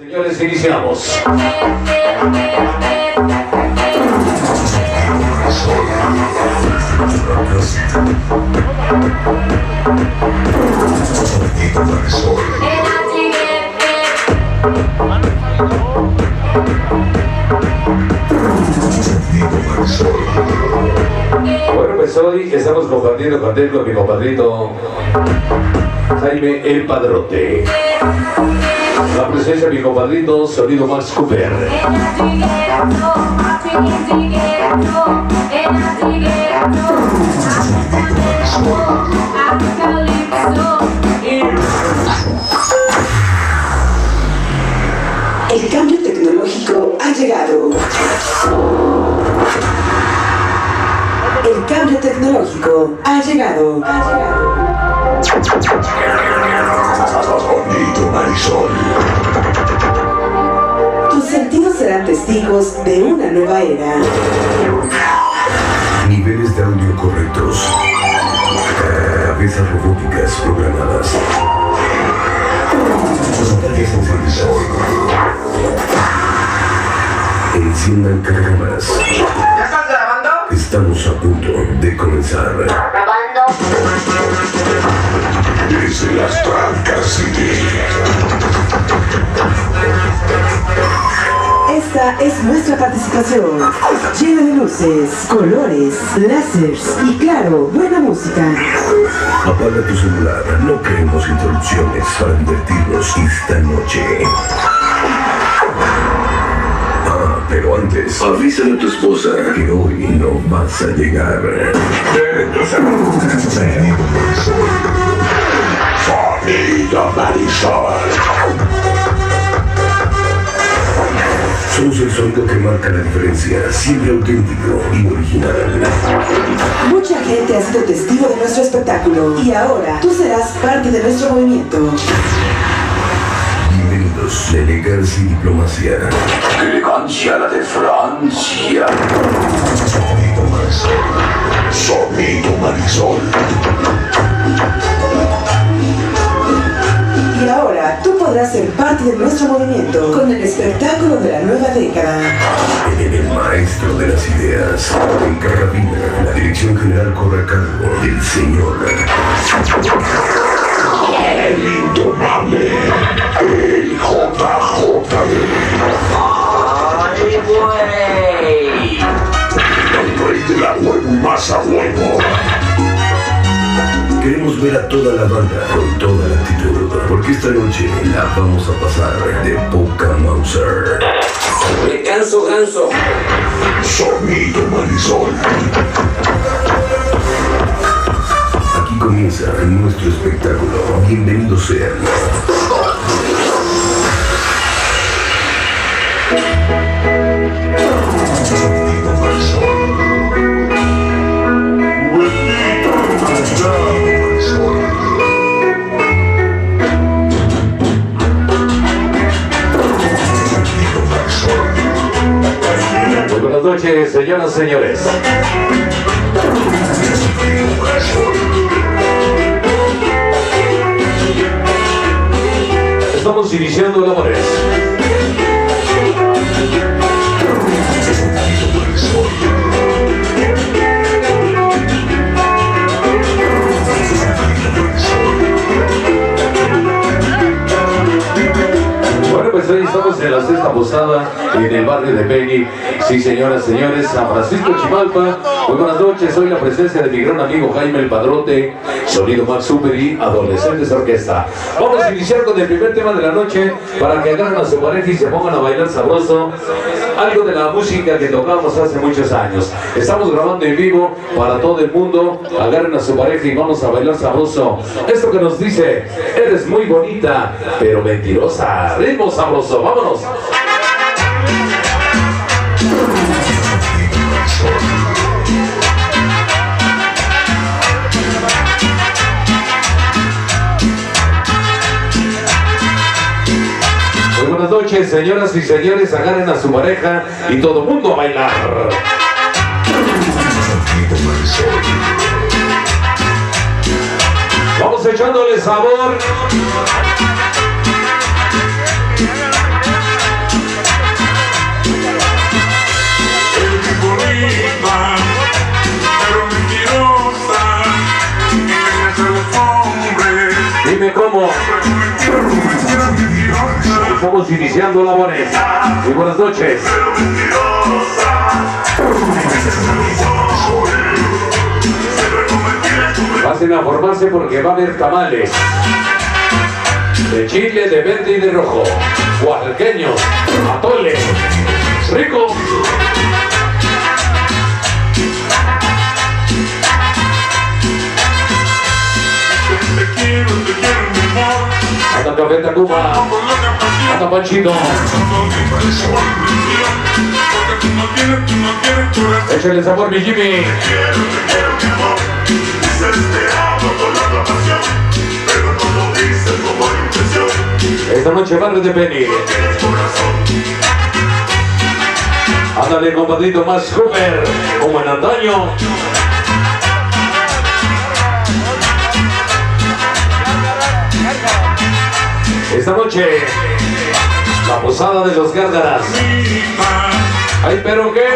Señores, iniciamos. Bueno, pues hoy estamos compartiendo con mi compadrito Jaime el Padrote. La presencia de mi compadrito Sonido Max Cooper. El cambio tecnológico ha llegado. El cambio tecnológico ha llegado. Sonido Marisol. Tus sentidos serán testigos de una nueva era. Niveles de audio correctos. Cabezas robóticas programadas. Sonido Marisol. Enciendan cámaras. ¿Ya estás grabando? Estamos a punto de comenzar. Grabando. Desde las Trancas City. Esta es nuestra participación, llena de luces, colores, láseres y claro, buena música. Apaga tu celular, no queremos interrupciones para divertirnos esta noche. Pero antes, avísale a tu esposa que hoy no vas a llegar. Sonido Marisol. Somos el sonido que marca la diferencia, siempre auténtico y original. Mucha gente ha sido testigo de nuestro espectáculo y ahora tú serás parte de nuestro movimiento. Bienvenidos, la elegancia y diplomacia. Elegancia la de Francia. Sonido Marisol. Sonido Marisol. Y ahora tú podrás ser parte de nuestro movimiento con el espectáculo de la nueva década. El maestro de las ideas. En carabina, la dirección general corre a cargo del señor. El indomable. El JJ. ¡Ay, güey! El rey de la huevo más a huevo. Queremos ver a toda la banda con toda la actitud, porque esta noche la vamos a pasar de poca Mauser. ¡Me canso, ganso! Sonido Marisol. Aquí comienza nuestro espectáculo. Bienvenidos sean. Sonido Marisol. Muy buenas noches, señoras y señores. Estamos iniciando labores. Bueno, pues hoy estamos en la sexta posada en el barrio de Penny. Sí, señoras, señores, San Francisco Chimalpa. Muy buenas noches, hoy la presencia de mi gran amigo Jaime el Padrote, Sonido Max Super y Adolescentes Orquesta. Vamos a iniciar con el primer tema de la noche para que agarren a su pareja y se pongan a bailar sabroso. Algo de la música que tocamos hace muchos años. Estamos grabando en vivo para todo el mundo. Agarren a su pareja y vamos a bailar sabroso. Esto que nos dice, eres muy bonita, pero mentirosa. Ritmo sabroso, vámonos. Muy buenas noches, señoras y señores, agarren a su pareja y todo el mundo a bailar. Vamos echándole sabor. Estamos iniciando labores. Muy buenas noches. Pasen a formarse porque va a haber tamales. De chile, de verde y de rojo. Oaxaqueños, atole, rico. Anda Café Tacuba, anda Panchito. Échale sabor, mi Jimmy. Esta noche barrio de Penny. Ándale, compadrito, más Cooper, como en antaño. Esta noche, la posada de los Gárgaras. Ay, pero qué.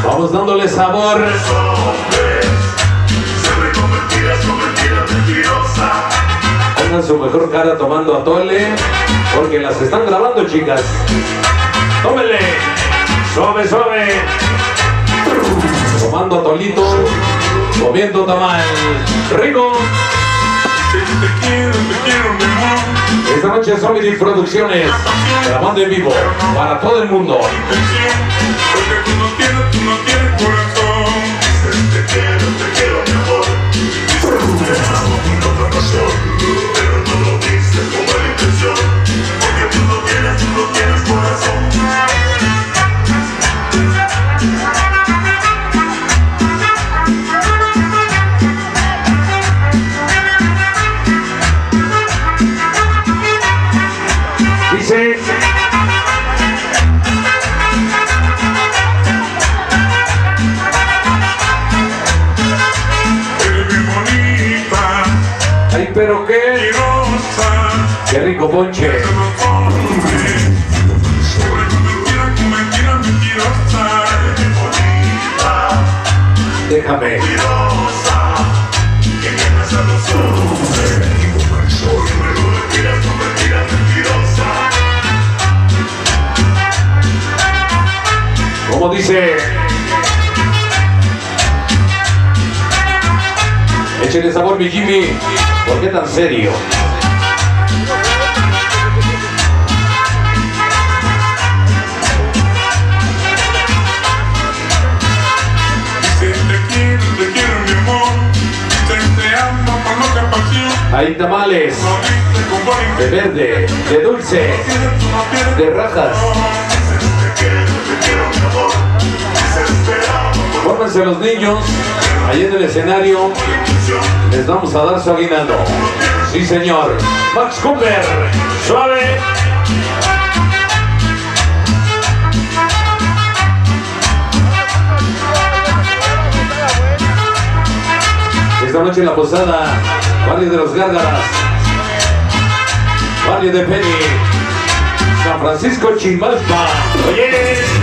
Vamos dándole sabor. Pongan su mejor cara tomando atole, porque las están grabando, chicas. Tómele, suave, suave. Tomando atolito, comiendo tamal. Rico. Esta noche Zombie Producciones, grabando en vivo para todo el mundo. Dice, ay, pero qué, qué rico ponche. Déjame. Como dice, échale sabor, mi Jimmy. ¿Por qué tan serio? Hay tamales de verde, de dulce, de rajas. Fórmense los niños, ahí en el escenario, les vamos a dar su aguinaldo. Sí, señor. Max Cooper, suave. Esta noche en la posada, barrio de los Gárgaras, barrio de Penny, San Francisco Chimalpa. Oye.